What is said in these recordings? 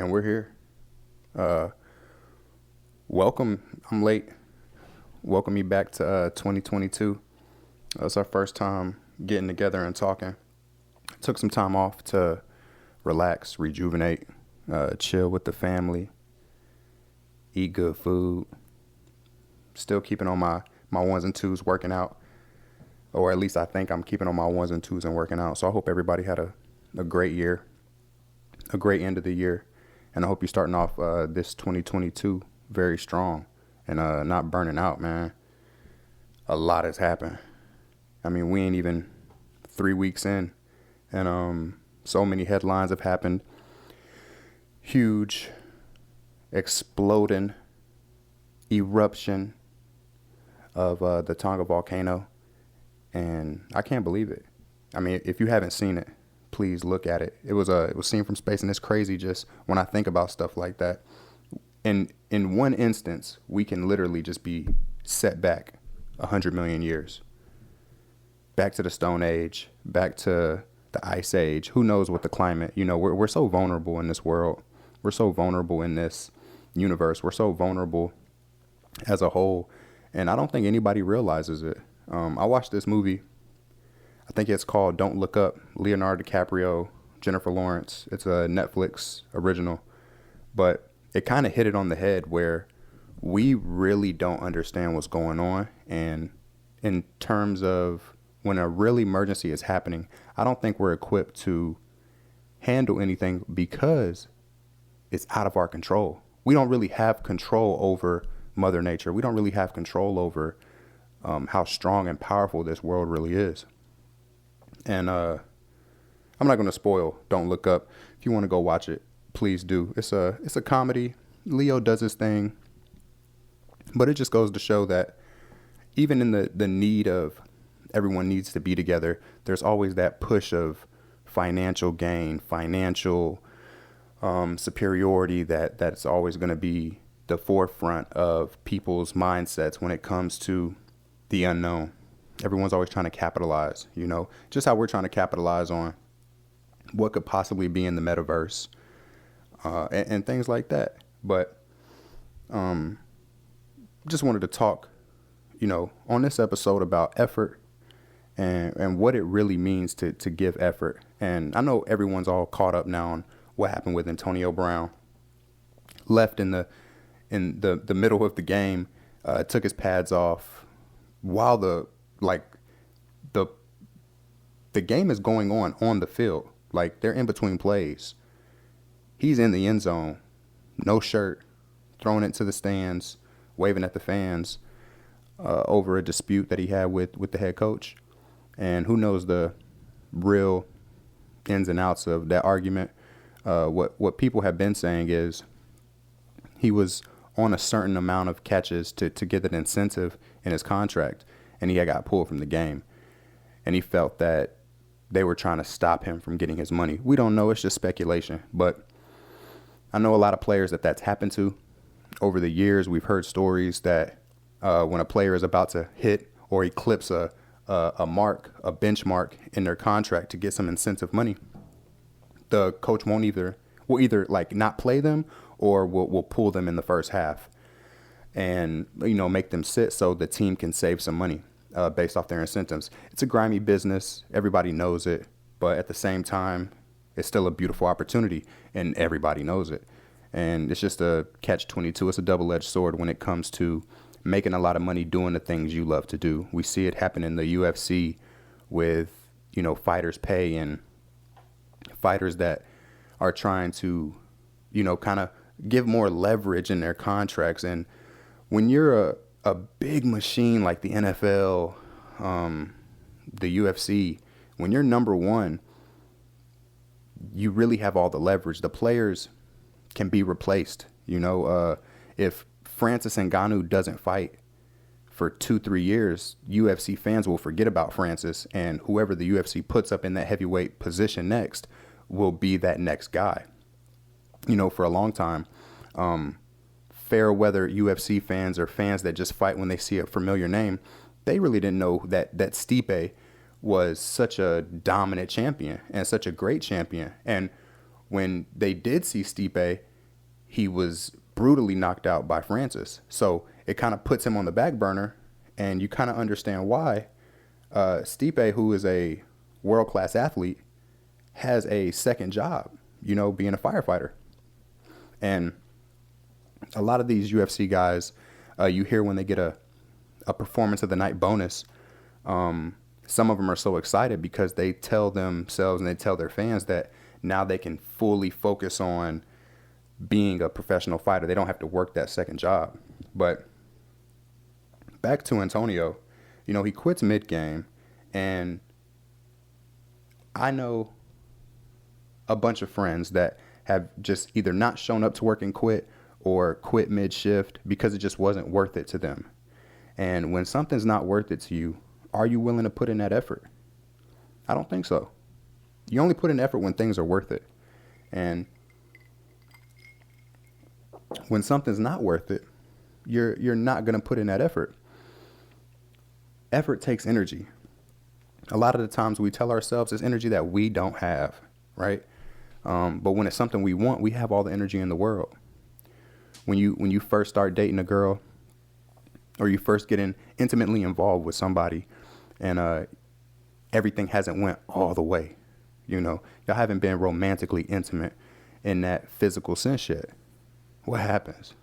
and we're here. Uh, Welcome. I'm late. Welcome you back to 2022. It's our first time getting together and talking. Took some time off to relax, rejuvenate, chill with the family, eat good food. Still keeping on my ones and twos, working out, or at least I think I'm keeping on my ones and twos and working out. So I hope everybody had a great year, a great end of the year, and I hope you're starting off this 2022 very strong and not burning out, man. A lot has happened. I mean, we ain't even 3 weeks in, and so many headlines have happened. Huge, exploding eruption of the Tonga volcano, and I can't believe it. I mean, if you haven't seen it, please look at it. It was seen from space, and it's crazy just when I think about stuff like that. In one instance, we can literally just be set back 100 million years, back to the Stone Age, back to the Ice Age. Who knows what the climate? You know, we're so vulnerable in this world. We're so vulnerable in this universe. We're so vulnerable as a whole, and I don't think anybody realizes it. I watched this movie. I think it's called Don't Look Up. Leonardo DiCaprio, Jennifer Lawrence. It's a Netflix original, but it kind of hit it on the head where we really don't understand what's going on. And in terms of when a real emergency is happening, I don't think we're equipped to handle anything because it's out of our control. We don't really have control over Mother Nature. We don't really have control over how strong and powerful this world really is. And I'm not going to spoil Don't Look Up. If you want to go watch it, please do. It's a comedy. Leo does his thing. But it just goes to show that even in the need of everyone needs to be together, there's always that push of financial gain, financial superiority that's always going to be the forefront of people's mindsets when it comes to the unknown. Everyone's always trying to capitalize, you know, just how we're trying to capitalize on what could possibly be in the metaverse. And things like that. But just wanted to talk, you know, on this episode about effort and what it really means to give effort. And I know everyone's all caught up now on what happened with Antonio Brown. Left in the middle of the game, took his pads off while the game is going on the field. Like, they're in between plays. He's in the end zone, no shirt, throwing it to the stands, waving at the fans over a dispute that he had with the head coach. And who knows the real ins and outs of that argument. What people have been saying is he was on a certain amount of catches to get an incentive in his contract, and he had got pulled from the game. And he felt that they were trying to stop him from getting his money. We don't know. It's just speculation. But I know a lot of players that's happened to over the years. We've heard stories that when a player is about to hit or eclipse a benchmark in their contract to get some incentive money, the coach will either like not play them or will pull them in the first half and, you know, make them sit so the team can save some money based off their incentives. It's a grimy business. Everybody knows it. But at the same time, it's still a beautiful opportunity, and everybody knows it. And it's just a catch-22. It's a double-edged sword when it comes to making a lot of money doing the things you love to do. We see it happen in the UFC with, you know, fighters pay and fighters that are trying to, you know, kind of give more leverage in their contracts. And when you're a big machine like the NFL, the UFC, when you're number one, you really have all the leverage. The players can be replaced. You know, if Francis Ngannou doesn't fight for 2-3 years, UFC fans will forget about Francis, and whoever the UFC puts up in that heavyweight position next will be that next guy. You know, for a long time, fair weather UFC fans or fans that just fight when they see a familiar name, they really didn't know that Stipe was such a dominant champion and such a great champion. And when they did see Stipe, he was brutally knocked out by Francis. So it kind of puts him on the back burner, and you kind of understand why Stipe, who is a world-class athlete, has a second job, being a firefighter. And a lot of these UFC guys, you hear when they get a performance of the night bonus, some of them are so excited because they tell themselves and they tell their fans that now they can fully focus on being a professional fighter. They don't have to work that second job. But back to Antonio, he quits mid-game, and I know a bunch of friends that have just either not shown up to work and quit or quit mid-shift because it just wasn't worth it to them. And when something's not worth it to you, are you willing to put in that effort? I don't think so. You only put in effort when things are worth it. And when something's not worth it, you're not going to put in that effort. Effort takes energy. A lot of the times we tell ourselves it's energy that we don't have, right? But when it's something we want, we have all the energy in the world. When you first start dating a girl, or you first get intimately involved with somebody, and everything hasn't went all the way, y'all haven't been romantically intimate in that physical sense yet. What happens?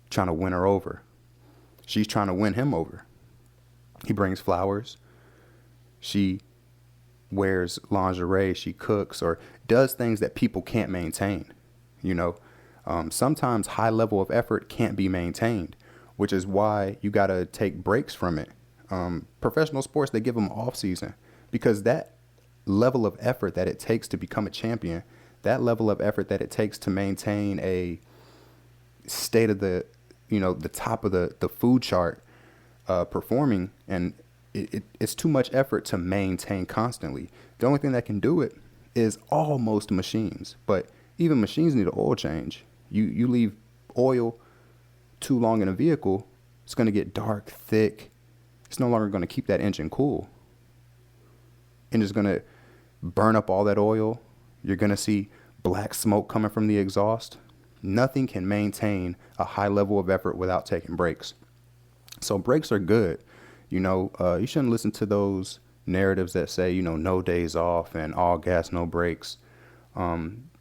Trying to win her over. She's trying to win him over. He brings flowers. She wears lingerie. She cooks or does things that people can't maintain. Sometimes high level of effort can't be maintained, which is why you got to take breaks from it. Professional sports, they give them off season because that level of effort that it takes to become a champion, that level of effort that it takes to maintain a state of the top of the food chart, performing, and it's too much effort to maintain constantly. The only thing that can do it is almost machines, but even machines need an oil change. You leave oil too long in a vehicle, it's going to get dark, thick. It's no longer going to keep that engine cool, and it's going to burn up all that oil. You're going to see black smoke coming from the exhaust. Nothing can maintain a high level of effort without taking breaks. So breaks are good. You shouldn't listen to those narratives that say, no days off and all gas, no breaks.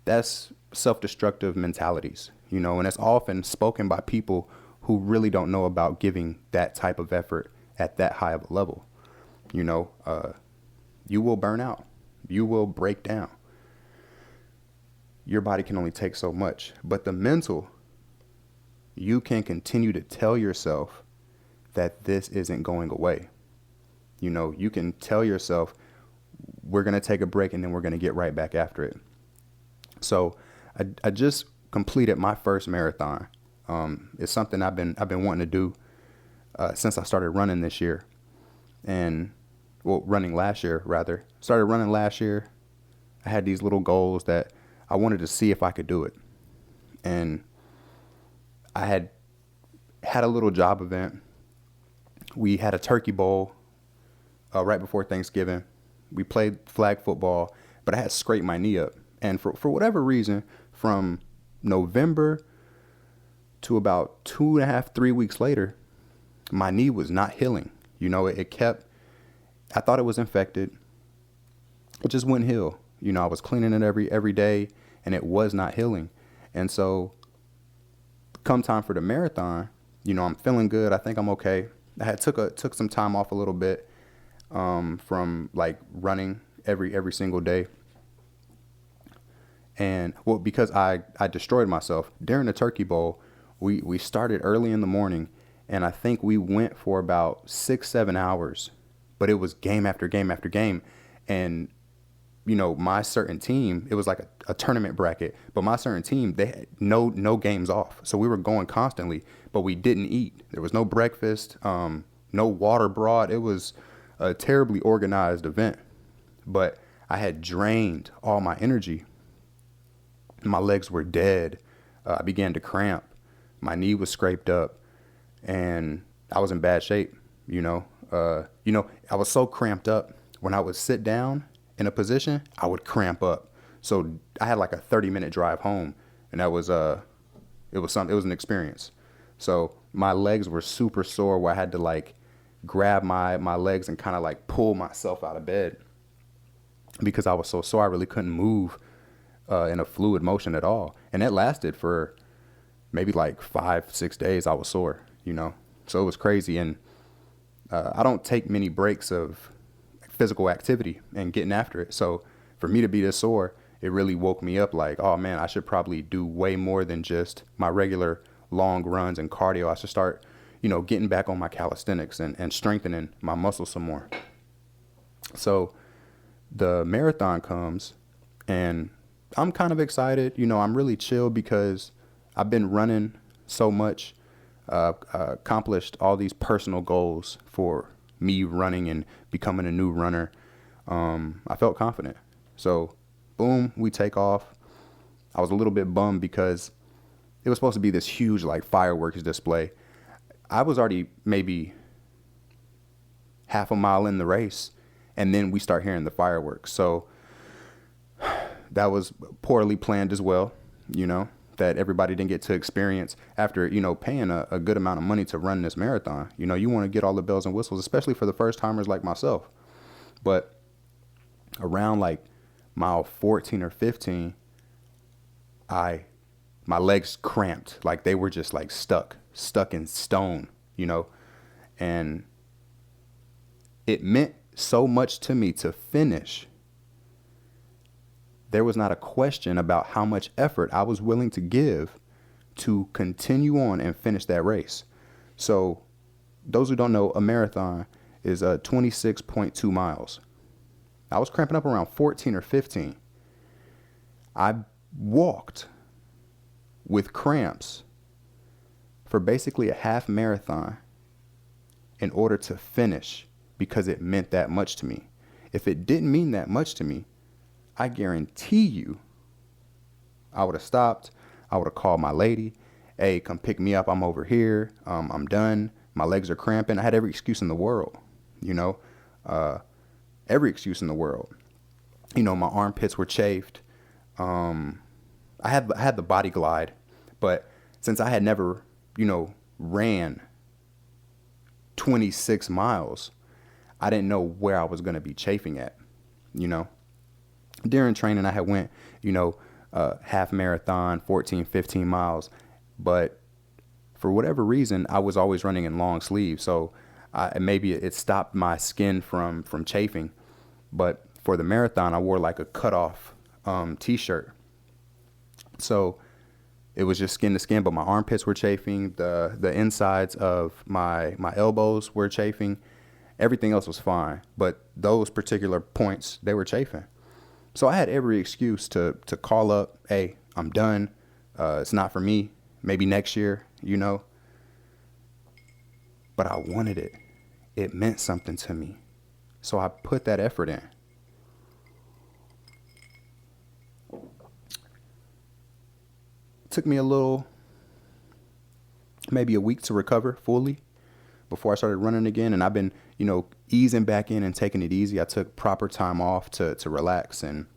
That's self-destructive mentalities, and it's often spoken by people who really don't know about giving that type of effort at that high of a level. You will burn out. You will break down. Your body can only take so much, but the mental, you can continue to tell yourself that this isn't going away. You can tell yourself, we're going to take a break and then we're going to get right back after it. So I just completed my first marathon. It's something I've been wanting to do since I started running this year, running last year rather. Started running last year. I had these little goals that I wanted to see if I could do it, and I had a little job event. We had a turkey bowl right before Thanksgiving. We played flag football, but I had scraped my knee up, and for whatever reason, from November to about 2.5, 3 weeks later, my knee was not healing. It kept, I thought it was infected. It just wouldn't heal. I was cleaning it every day, and it was not healing. And so come time for the marathon, I'm feeling good. I think I'm okay. I had took some time off a little bit from like running every single day. And because I destroyed myself during the turkey bowl, we started early in the morning, and I think we went for about 6-7 hours, but it was game after game after game. And my certain team, it was like a tournament bracket, but my certain team, they had no games off. So we were going constantly, but we didn't eat. There was no breakfast, no water brought. It was a terribly organized event, but I had drained all my energy. My legs were dead. I began to cramp. My knee was scraped up, and I was in bad shape. I was so cramped up when I would sit down in a position, I would cramp up. So I had like a 30-minute drive home, and that was It was an experience. So my legs were super sore where I had to like grab my legs and kind of like pull myself out of bed because I was so sore. I really couldn't move in a fluid motion at all. And that lasted for maybe like 5-6 days. I was sore, so it was crazy. And I don't take many breaks of physical activity and getting after it. So for me to be this sore, it really woke me up like, oh man, I should probably do way more than just my regular long runs and cardio. I should start, getting back on my calisthenics and strengthening my muscles some more. So the marathon comes and I'm kind of excited. I'm really chill because I've been running so much, accomplished all these personal goals for me running and becoming a new runner. I felt confident. So boom, we take off. I was a little bit bummed because it was supposed to be this huge like fireworks display. I was already maybe half a mile in the race and then we start hearing the fireworks. So that was poorly planned as well, that everybody didn't get to experience after, paying a good amount of money to run this marathon. You want to get all the bells and whistles, especially for the first timers like myself. But around like mile 14 or 15, my legs cramped, like they were just like stuck in stone, and it meant so much to me to finish. There was not a question about how much effort I was willing to give to continue on and finish that race. So those who don't know, a marathon is 26.2 miles. I was cramping up around 14 or 15. I walked with cramps for basically a half marathon in order to finish because it meant that much to me. If it didn't mean that much to me, I guarantee you I would have stopped. I would have called my lady. Hey, come pick me up. I'm over here. I'm done. My legs are cramping. I had every excuse in the world, every excuse in the world. My armpits were chafed. I had the body glide, but since I had never, ran 26 miles, I didn't know where I was going to be chafing at, During training, I had went, half marathon, 14, 15 miles. But for whatever reason, I was always running in long sleeves. So maybe it stopped my skin from chafing. But for the marathon, I wore like a cutoff T-shirt. So it was just skin to skin, but my armpits were chafing. The insides of my elbows were chafing. Everything else was fine. But those particular points, they were chafing. So I had every excuse to call up, hey, I'm done. It's not for me. Maybe next year, But I wanted it. It meant something to me. So I put that effort in. It took me maybe a week to recover fully before I started running again. And I've been, easing back in and taking it easy. I took proper time off to relax and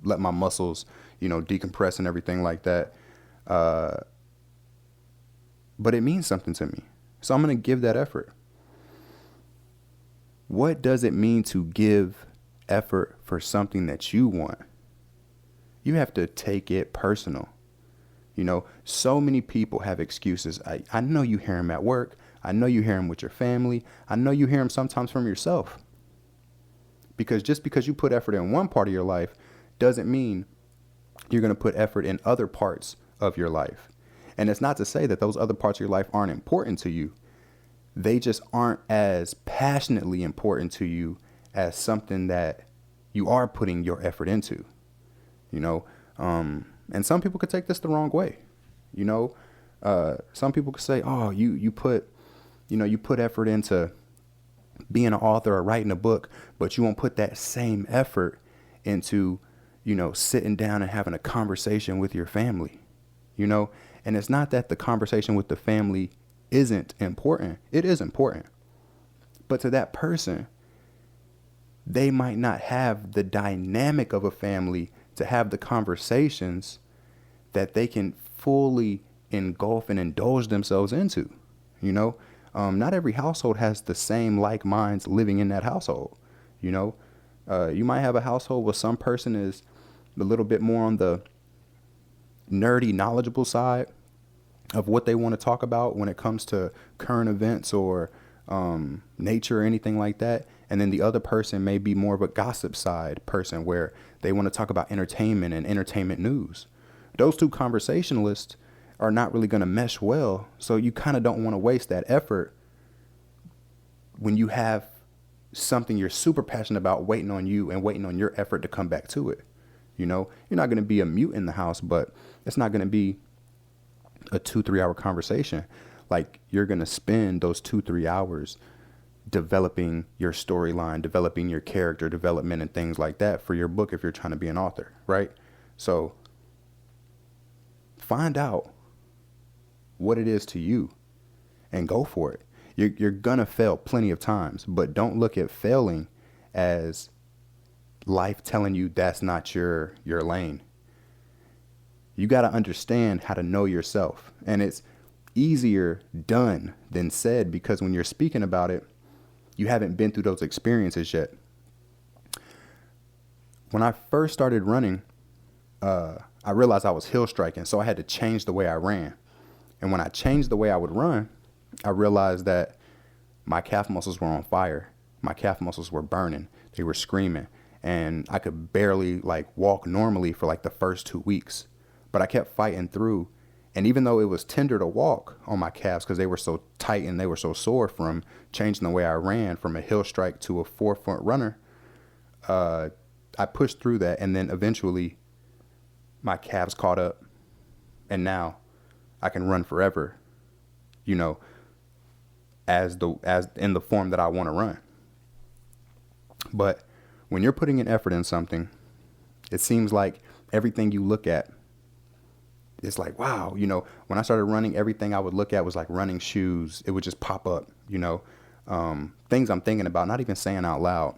let my muscles, decompress and everything like that. But it means something to me. So I'm going to give that effort. What does it mean to give effort for something that you want? You have to take it personal. So many people have excuses. I know you hear them at work. I know you hear them with your family. I know you hear them sometimes from yourself. Because just because you put effort in one part of your life doesn't mean you're going to put effort in other parts of your life. And it's not to say that those other parts of your life aren't important to you. They just aren't as passionately important to you as something that you are putting your effort into, and some people could take this the wrong way. Some people could say, oh, you put effort into being an author or writing a book, but you won't put that same effort into, sitting down and having a conversation with your family, and it's not that the conversation with the family isn't important. It is important. But to that person, they might not have the dynamic of a family to have the conversations that they can fully engulf and indulge themselves into. You know, not every household has the same like minds living in that household. You know, you might have a household where some person is a little bit more on the nerdy, knowledgeable side of what they want to talk about when it comes to current events or nature or anything like that. And then the other person may be more of a gossip side person where they want to talk about entertainment and entertainment news. Those two conversationalists are not really going to mesh well. So you kind of don't want to waste that effort when you have something you're super passionate about waiting on you and waiting on your effort to come back to it. You know, you're not going to be a mute in the house, but it's not going to be a 2-3 hour conversation. Like, you're going to spend those 2-3 hours developing your storyline, developing your character development and things like that for your book if you're trying to be an author, right? So find out what it is to you and go for it. You're going to fail plenty of times, but don't look at failing as life telling you that's not your lane. You got to understand how to know yourself. And it's easier done than said, because when you're speaking about it, you haven't been through those experiences yet. When I first started running, I realized I was hill striking, so I had to change the way I ran. And when I changed the way I would run, I realized that my calf muscles were on fire. My calf muscles were burning. They were screaming. And I could barely walk normally for the first 2 weeks. But I kept fighting through. And even though it was tender to walk on my calves because they were so tight and they were so sore from changing the way I ran from a hill strike to a forefront runner, I pushed through that. And then eventually my calves caught up. And now I can run forever, you know, as in the form that I want to run. But when you're putting an effort in something, it seems like everything you look at, it's like, wow, you know, when I started running, everything I would look at was like running shoes. It would just pop up, you know, things I'm thinking about, not even saying out loud.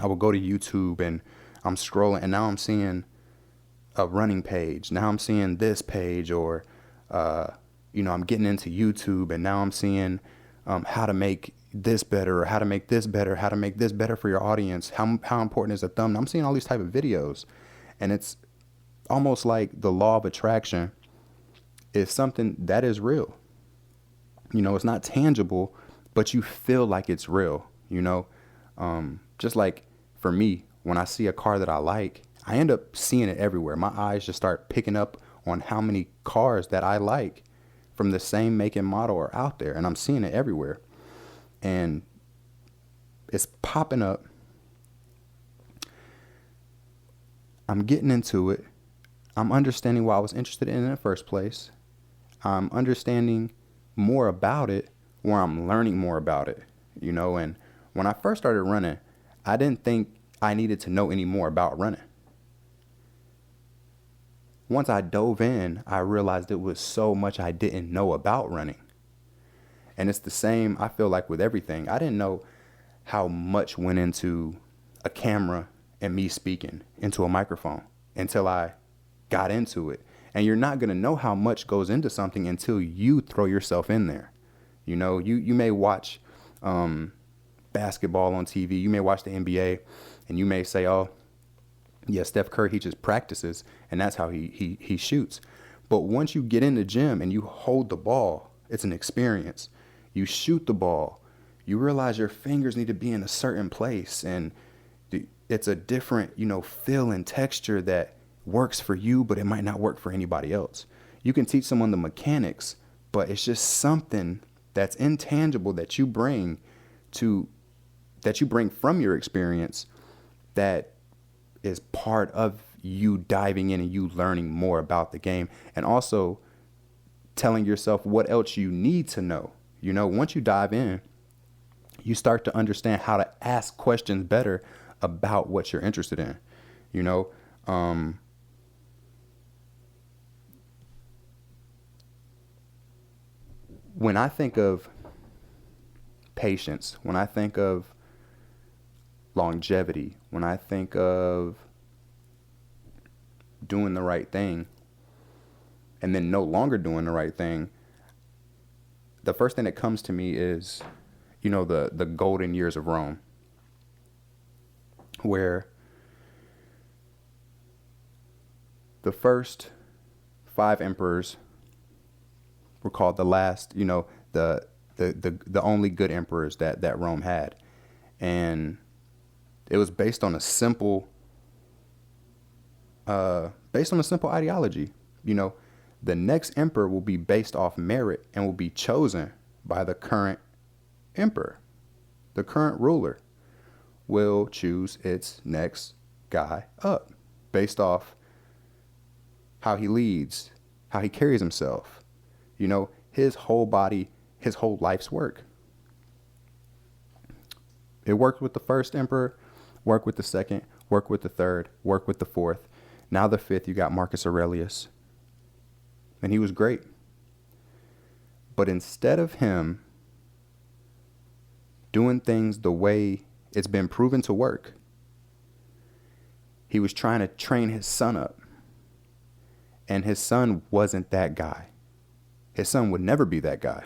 I would go to YouTube and I'm scrolling, and now I'm seeing a running page. Now I'm seeing this page, or, you know, I'm getting into YouTube and now I'm seeing how to make this better, or how to make this better, how to make this better for your audience. How important is a thumbnail? I'm seeing all these type of videos, and it's almost like the law of attraction is something that is real. You know, it's not tangible, but you feel like it's real, you know? Just like for me, when I see a car that I like, I end up seeing it everywhere. My eyes just start picking up on how many cars that I like from the same make and model are out there, and I'm seeing it everywhere. And it's popping up. I'm getting into it. I'm understanding why I was interested in it in the first place. I'm understanding more about it, or I'm learning more about it, you know. And when I first started running, I didn't think I needed to know any more about running. Once I dove in, I realized it was so much I didn't know about running. And it's the same, I feel like, with everything. I didn't know how much went into a camera and me speaking into a microphone until I got into it. And you're not going to know how much goes into something until you throw yourself in there. You know, you may watch basketball on TV. You may watch the NBA and you may say, oh, yeah, Steph Curry, he just practices and that's how he shoots. But once you get in the gym and you hold the ball, it's an experience. You shoot the ball, you realize your fingers need to be in a certain place, and it's a different, you know, feel and texture that works for you, but it might not work for anybody else. You can teach someone the mechanics, but it's just something that's intangible that you bring from your experience that is part of you diving in and you learning more about the game, and also telling yourself what else you need to know. You know, once you dive in, you start to understand how to ask questions better about what you're interested in. You know, when I think of patience, when I think of longevity, when I think of doing the right thing, and then no longer doing the right thing, the first thing that comes to me is, the golden years of Rome, where the first 5 emperors were called the last, the only good emperors that Rome had. And it was based on a simple ideology. The next emperor will be based off merit and will be chosen by the current emperor. The current ruler will choose its next guy up based off how he leads, how he carries himself, his whole body, his whole life's work. It worked with the first emperor, worked with the second, worked with the third, worked with the fourth. Now the fifth, you got Marcus Aurelius. And he was great. But instead of him doing things the way it's been proven to work, he was trying to train his son up. And his son wasn't that guy. His son would never be that guy.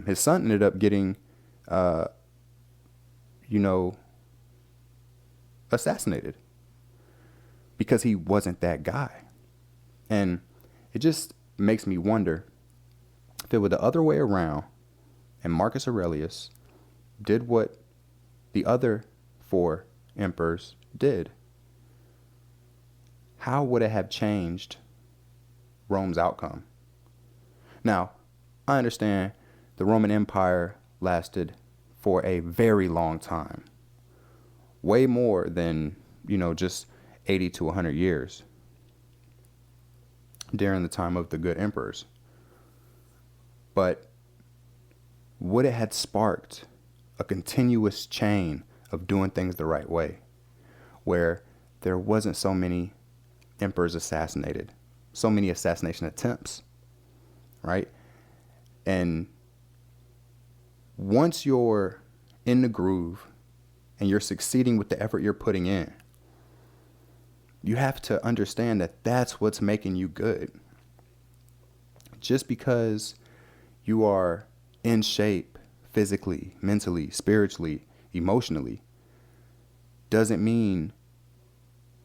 His son ended up getting, assassinated because he wasn't that guy. And it just makes me wonder if it were the other way around and Marcus Aurelius did what the other 4 emperors did, how would it have changed Rome's outcome? Now, I understand the Roman Empire lasted for a very long time, way more than, just 80 to 100 years during the time of the good emperors. But would it have sparked a continuous chain of doing things the right way, where there wasn't so many emperors assassinated, so many assassination attempts, right? And once you're in the groove and you're succeeding with the effort you're putting in, you have to understand that that's what's making you good. Just because you are in shape physically, mentally, spiritually, emotionally, doesn't mean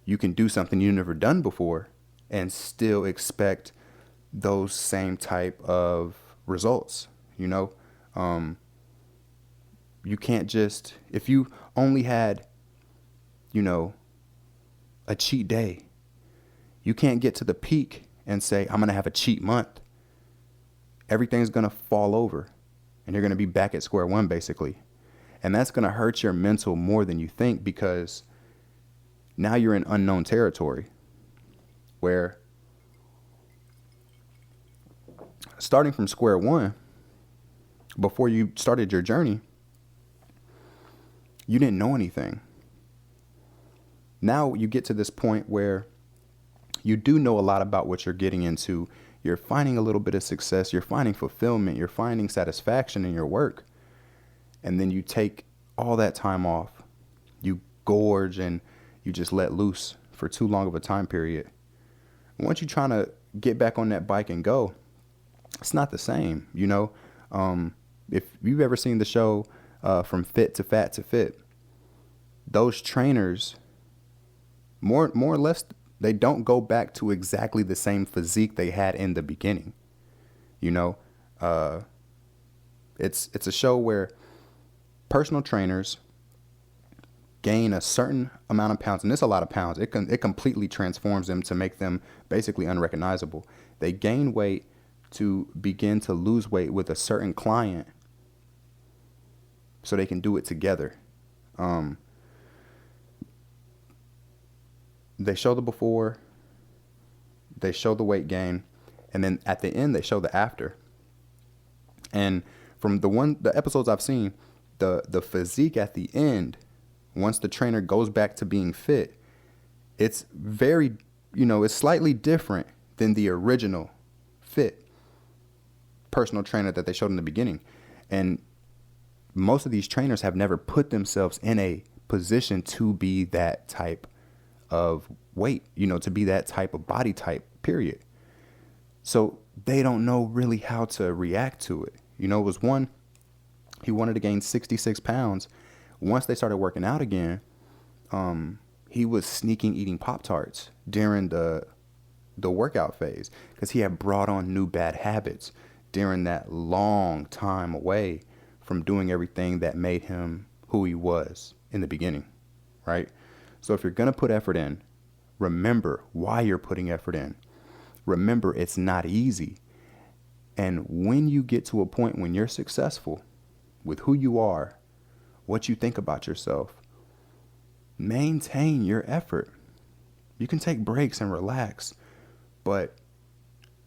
you can do something you've never done before and still expect those same type of results. You can't just, if you only had, a cheat day, you can't get to the peak and say, I'm going to have a cheat month. Everything's going to fall over and you're going to be back at square one, basically. And that's going to hurt your mental more than you think, because now you're in unknown territory where, starting from square one, before you started your journey, you didn't know anything. Now you get to this point where you do know a lot about what you're getting into. You're finding a little bit of success. You're finding fulfillment. You're finding satisfaction in your work. And then you take all that time off. You gorge and you just let loose for too long of a time period. Once you're trying to get back on that bike and go, it's not the same. If you've ever seen the show From Fit to Fat to Fit, those trainers, more or less, they don't go back to exactly the same physique they had in the beginning. It's a show where personal trainers gain a certain amount of pounds, and it's a lot of pounds. It completely transforms them to make them basically unrecognizable. They gain weight to begin to lose weight with a certain client so they can do it together. They show the before, they show the weight gain, and then at the end they show the after. And from the episodes I've seen, the physique at the end, once the trainer goes back to being fit, it's very, it's slightly different than the original fit personal trainer that they showed in the beginning. And most of these trainers have never put themselves in a position to be that type of weight, to be that type of body type, period. So they don't know really how to react to it. You know, it was one, he wanted to gain 66 pounds. Once they started working out again, he was sneaking eating Pop-Tarts during the workout phase because he had brought on new bad habits during that long time away from doing everything that made him who he was in the beginning, right? So if you're going to put effort in, remember why you're putting effort in. Remember, it's not easy. And when you get to a point when you're successful with who you are, what you think about yourself, maintain your effort. You can take breaks and relax, but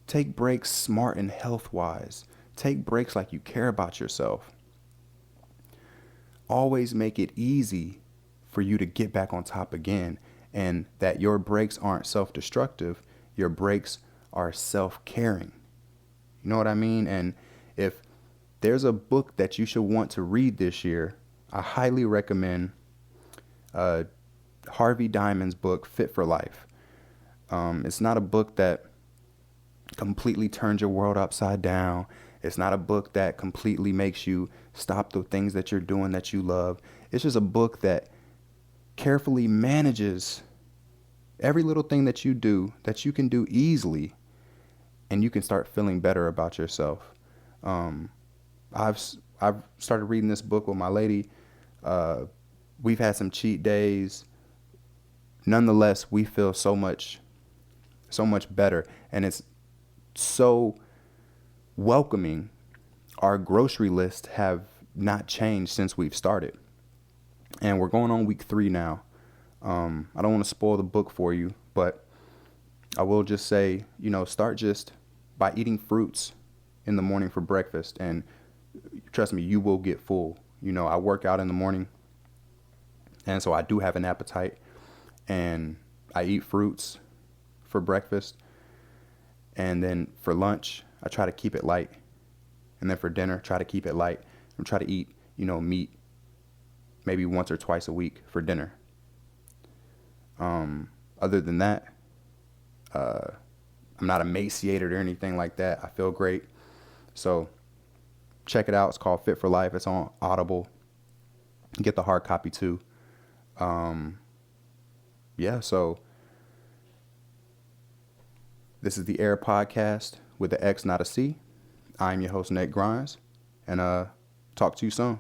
take breaks smart and health-wise. Take breaks like you care about yourself. Always make it easy for you to get back on top again, and that your breaks aren't self-destructive. Your breaks are self-caring. You know what I mean? And if there's a book that you should want to read this year, I highly recommend Harvey Diamond's book, Fit for Life. It's not a book that completely turns your world upside down. It's not a book that completely makes you stop the things that you're doing that you love. It's just a book that carefully manages every little thing that you do that you can do easily, and you can start feeling better about yourself. I've started reading this book with my lady. We've had some cheat days. Nonetheless, we feel so much better, and it's so welcoming. Our grocery lists have not changed since we've started, and we're going on week 3 now. I don't want to spoil the book for you, but I will just say, start just by eating fruits in the morning for breakfast, and trust me, you will get full. I work out in the morning, and so I do have an appetite, and I eat fruits for breakfast, and then for lunch, I try to keep it light, and then for dinner, try to keep it light, and try to eat, meat maybe once or twice a week for dinner. Other than that, I'm not emaciated or anything like that. I feel great. So check it out. It's called Fit for Life. It's on Audible. Get the hard copy too. So this is the AREN podcast with the X, not a C. I'm your host, Nate Grimes, and talk to you soon.